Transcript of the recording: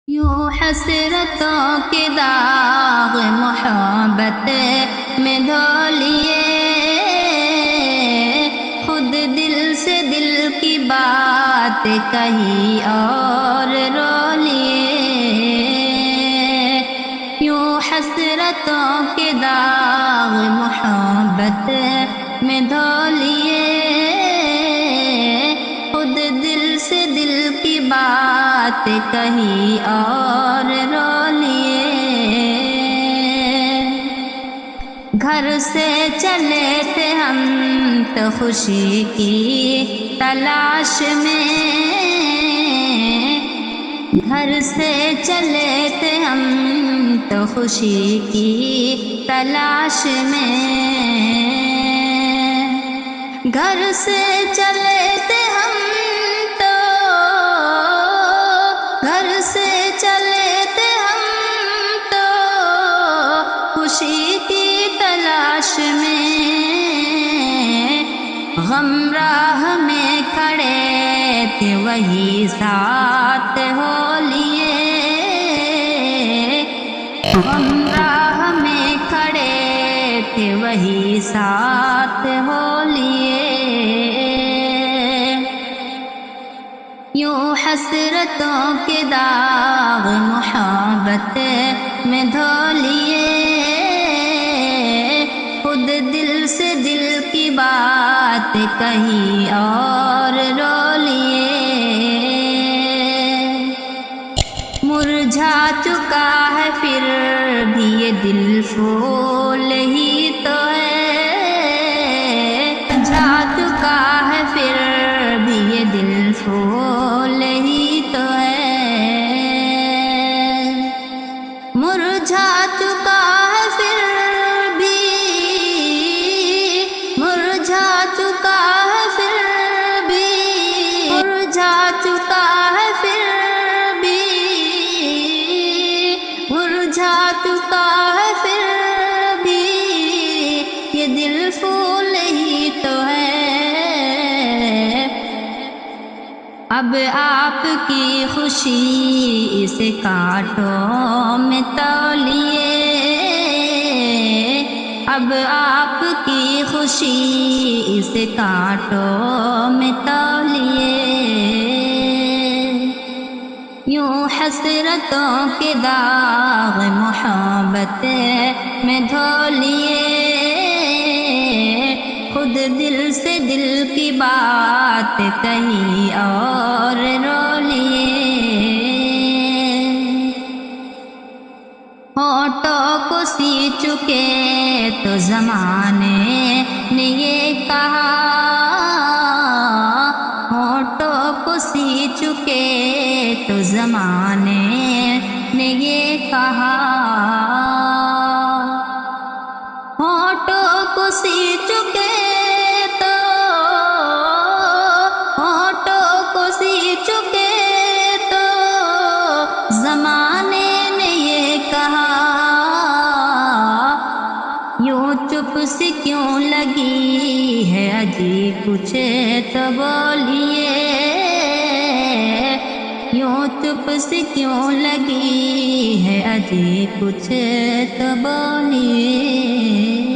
یوں حسرتوں کے داغ محبت میں دھو لیے، خود دل سے دل کی بات کہی اور رو لیے۔ یوں حسرتوں کے داغ محبت میں دھو لیے، خود دل سے دل کی بات کہی اور رو لیے۔ گھر سے چلے تھے ہم تو خوشی کی تلاش میں، گھر سے چلے تھے ہم تو خوشی کی تلاش میں، گھر سے چلے تھے ہم تو، گھر سے چلے تھے ہم تو خوشی کی تلاش میں، غم راہ میں کھڑے تھے وہی ساتھ ہو لیے، غم راہ میں کھڑے تھے وہی ساتھ ہو لیے۔ یوں حسرتوں کے داغ محبت میں دھو لیے، خود دل سے دل کی بات کہی اور رو لیے۔ مرجھا چکا ہے پھر بھی یہ دل پھول ہی تو ہے، مرجھا چکا ہے پھر بھی یہ دل پھول ہی تو ہے، مرجھا چکا ہے پھر بھی، مرجھا چکا ہے پھر بھی، مرجھا چکا ہے پھر بھی، مرجھا چکا ہے پھر بھی یہ دل پھول ہی تو ہے۔ اب آپ کی خوشی اس کانٹوں میں تولیے، اب آپ کی خوشی اس کانٹوں میں تولیے۔ یوں حسرتوں کے داغ محبت میں دھو لیے، خود دل سے دل کی بات کہی اور رو لیے۔ ہونٹوں کو سی چکے تو زمانے نے یہ کہا، ہونٹوں کو سی چکے تو زمانے نے یہ کہا، ہونٹوں کو سی چکے تو، ہونٹوں کو سی چکے تو زمانے نے یہ کہا، یوں چپ سی کیوں لگی ہے عجیب کچھ تو بولیے، یوں چپ سی کیوں لگی ہے عجیب کچھ تو بولیے۔